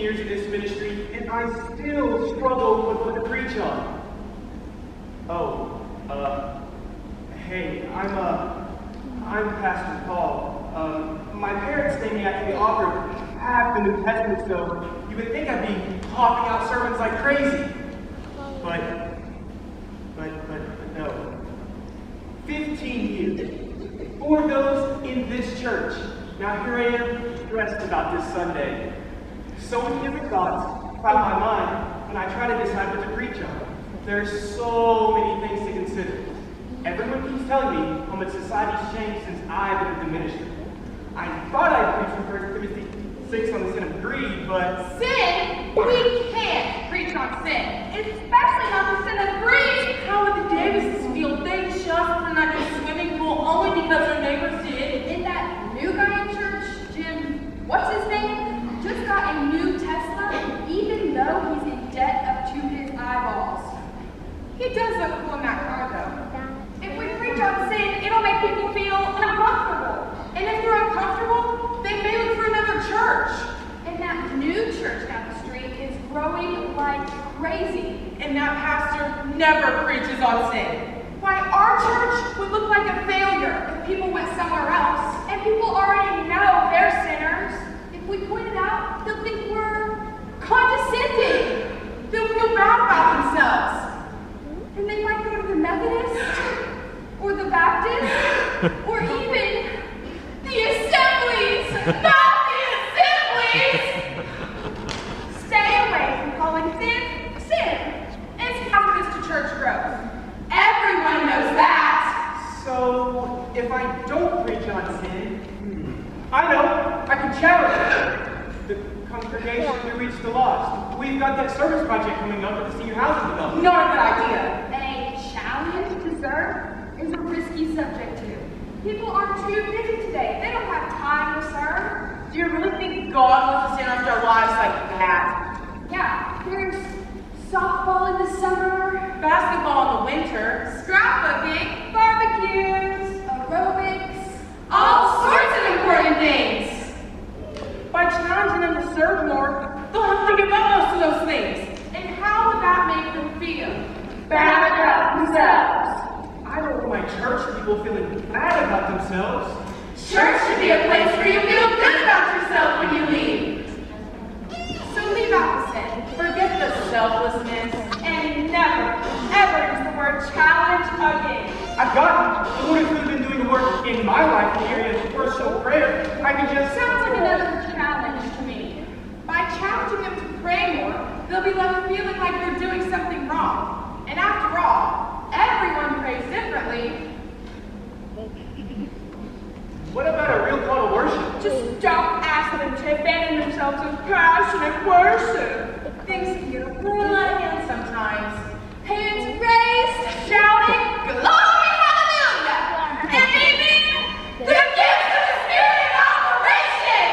years in this ministry, and I still struggle with what to preach on. Hey, I'm Pastor Paul. My parents named me after the author of half the New Testament, so you would think I'd be popping out sermons like crazy. But no. 15 years. 4 of those in this church. Now here I am, stressed about this Sunday. So many different thoughts cloud my mind when I try to decide what to preach on. There's so many things to consider. Everyone keeps telling me how much society's changed since I've been in the ministry. I thought I'd preach from 1 Timothy 6 on the sin of greed, but... Sin? We can't preach on sin, especially not the sin of greed. How would the Davises feel if they just for not a swimming pool only because their neighbors did? And that new guy in church, Jim, what's his name, just got a new Tesla, even though he's in debt up to his eyeballs. He does look cool in that car, though. If we preach on sin, it'll make people feel uncomfortable. And if they're uncomfortable, they may look for another church. And that new church down the street is growing like crazy. And that pastor never preaches on sin. Why, our church would look like a failure if people went somewhere else. And people already know they're sinners. If we point it out, they'll think we're condescending. They'll feel bad about themselves. And they might go to the Methodist, or the Baptist, or even the Assemblies. Not the Assemblies! Stay away from calling sin, sin. It's hazardous to church growth. Everyone knows that. So, if I don't preach on sin, I know, I can challenge the congregation to reach the lost. We've got that service project coming up at the senior housing development. Not a good idea. A challenge to serve is a risky subject too. People are too busy today. They don't have time to serve. Do you really think God wants us in after our lives like that? Yeah, there's softball in the summer, Basketball in the winter, scrapbooking, barbecues, aerobics, all sorts of important things. by challenging them to serve more, they'll have to give up most of those things. And how would that make them feel? Bad about themselves. I don't want my church people feeling bad about themselves. Church should be a place where you feel good about yourself when you leave. So leave out the sin. Forget the selflessness. And never, ever use the word challenge again. I've gotten the Lord who's been doing the work in my life in the area of personal prayer. I can just... Sounds like another challenge to me. By challenging them to pray more, they'll be left feeling like they're doing something wrong. And after all, everyone prays differently. What about a real call to worship? Just don't ask them to abandon themselves in passionate worship. Things can get a little out of hand sometimes. Hands raised, shouting, glory, hallelujah! And amen! The gifts of the Spirit in operation!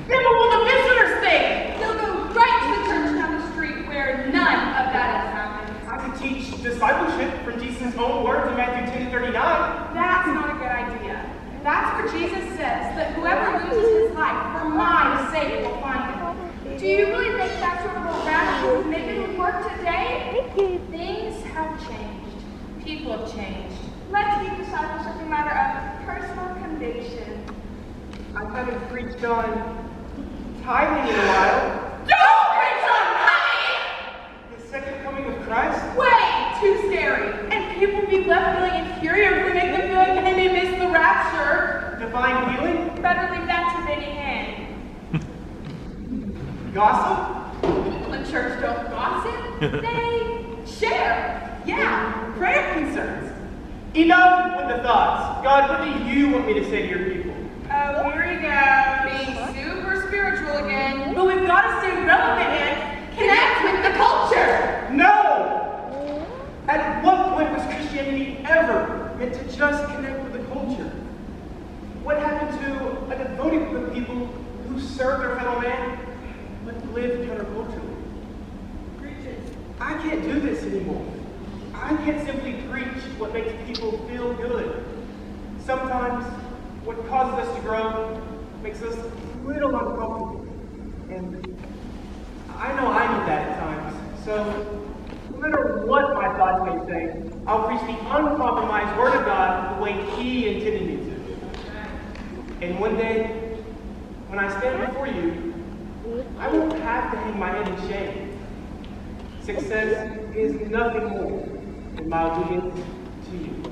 Then what will the visitors think? They'll go right to the church down the street where none of that has happened. I could teach discipleship from Jesus' own words in Matthew 10:39. That's not a good idea. That's where Jesus says that whoever loses his life for my sake will find it. Do you really think that sort of a radical commitment would work today? Things have changed. People have changed. Let's make discipleship a matter of personal conviction. I haven't preached on tithing in a while. Don't preach on money! The second coming of Christ. Way too scary. And people will be left feeling inferior if we make them feel like they may miss the rapture. Divine healing. Better leave that to Benny Hinn. Gossip. When church don't gossip, they share. Yeah, prayer concerns. Enough with the thoughts. God, what do you want me to say to your people? Oh, here we go. Being super spiritual again. But we've got to stay relevant and Connect with the culture. No! At what point was Christianity ever meant to just connect with the culture? What happened to a devoted group of people who serve their fellow man but live counterculturally? I can't do this anymore. I can't simply preach what makes people feel good. Sometimes what causes us to grow makes us a little uncomfortable. And I know I need that at times. So, no matter what my thoughts may say, I'll preach the uncompromised Word of God the way He intended me to. And one day, when I stand before you, I won't have to hang my head in shame. Success is nothing more than my obedience to you.